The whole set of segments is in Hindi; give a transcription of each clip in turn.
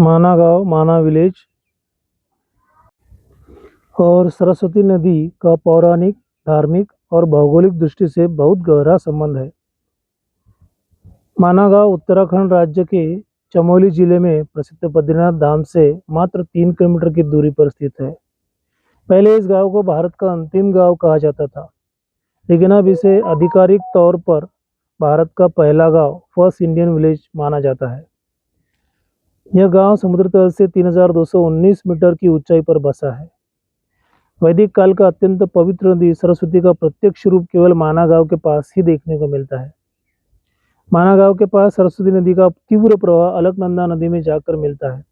माना गांव, माना विलेज और सरस्वती नदी का पौराणिक, धार्मिक और भौगोलिक दृष्टि से बहुत गहरा संबंध है। माना गांव उत्तराखंड राज्य के चमोली जिले में प्रसिद्ध बद्रीनाथ धाम से मात्र 3 किलोमीटर की दूरी पर स्थित है। पहले इस गांव को भारत का अंतिम गांव कहा जाता था, लेकिन अब इसे आधिकारिक तौर पर भारत का पहला गांव, फर्स्ट इंडियन विलेज माना जाता है। यह गांव समुद्र तल से 3219 मीटर की ऊंचाई पर बसा है। वैदिक काल का अत्यंत पवित्र नदी सरस्वती का प्रत्यक्ष रूप केवल माना गांव के पास ही देखने को मिलता है। माना गांव के पास सरस्वती नदी का तीव्र प्रवाह अलकनंदा नदी में जाकर मिलता है।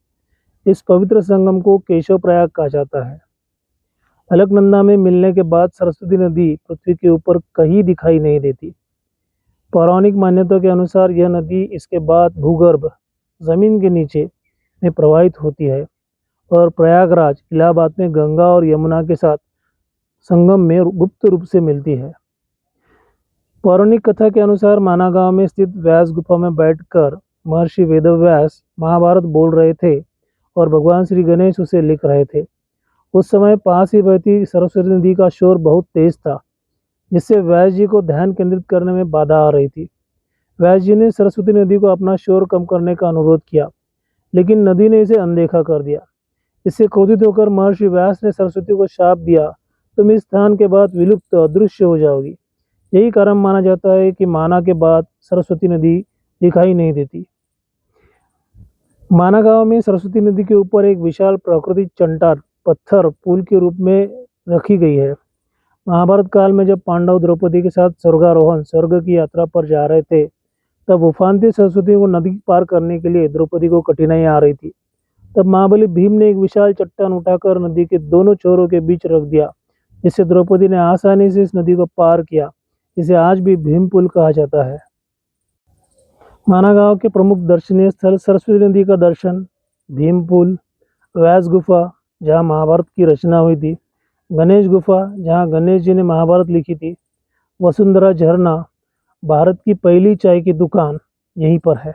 इस पवित्र संगम को केशव प्रयाग कहा जाता है। अलकनंदा में मिलने के बाद सरस्वती नदी पृथ्वी के ऊपर कहीं दिखाई नहीं देती। पौराणिक मान्यता के अनुसार यह नदी इसके बाद भूगर्भ, जमीन के नीचे में प्रवाहित होती है और प्रयागराज, इलाहाबाद में गंगा और यमुना के साथ संगम में गुप्त रूप से मिलती है। पौराणिक कथा के अनुसार माना गांव में स्थित व्यास गुफा में बैठकर महर्षि वेदव्यास महाभारत बोल रहे थे और भगवान श्री गणेश उसे लिख रहे थे। उस समय पास ही बहती सरस्वती नदी का शोर बहुत तेज था, जिससे व्यास जी को ध्यान केंद्रित करने में बाधा आ रही थी। व्यास जी ने सरस्वती नदी को अपना शोर कम करने का अनुरोध किया, लेकिन नदी ने इसे अनदेखा कर दिया। इससे क्रोधित होकर महर्षि व्यास ने सरस्वती को शाप दिया, तुम इस स्थान के बाद विलुप्त अदृश्य हो जाओगी। यही कारण माना जाता है कि माना के बाद सरस्वती नदी दिखाई नहीं देती। माना गांव में सरस्वती नदी के ऊपर एक विशाल प्राकृतिक चट्टान पत्थर पुल के रूप में रखी गई है। महाभारत काल में जब पांडव द्रौपदी के साथ स्वर्गारोहण स्वर्ग की यात्रा पर जा रहे थे, तब उफानती सरस्वती को नदी पार करने के लिए द्रौपदी को कठिनाई आ रही थी। तब महाबली भीम ने एक विशाल चट्टान उठाकर नदी के दोनों छोरों के बीच रख दिया, जिससे द्रौपदी ने आसानी से इस नदी को पार किया। इसे आज भी भीम पुल कहा जाता है। माना गांव के प्रमुख दर्शनीय स्थल सरस्वती नदी का दर्शन, भीम पुल, व्यास गुफा जहां महाभारत की रचना हुई थी, गणेश गुफा जहां गणेश जी ने महाभारत लिखी थी, वसुंधरा झरना, भारत की पहली चाय की दुकान यहीं पर है।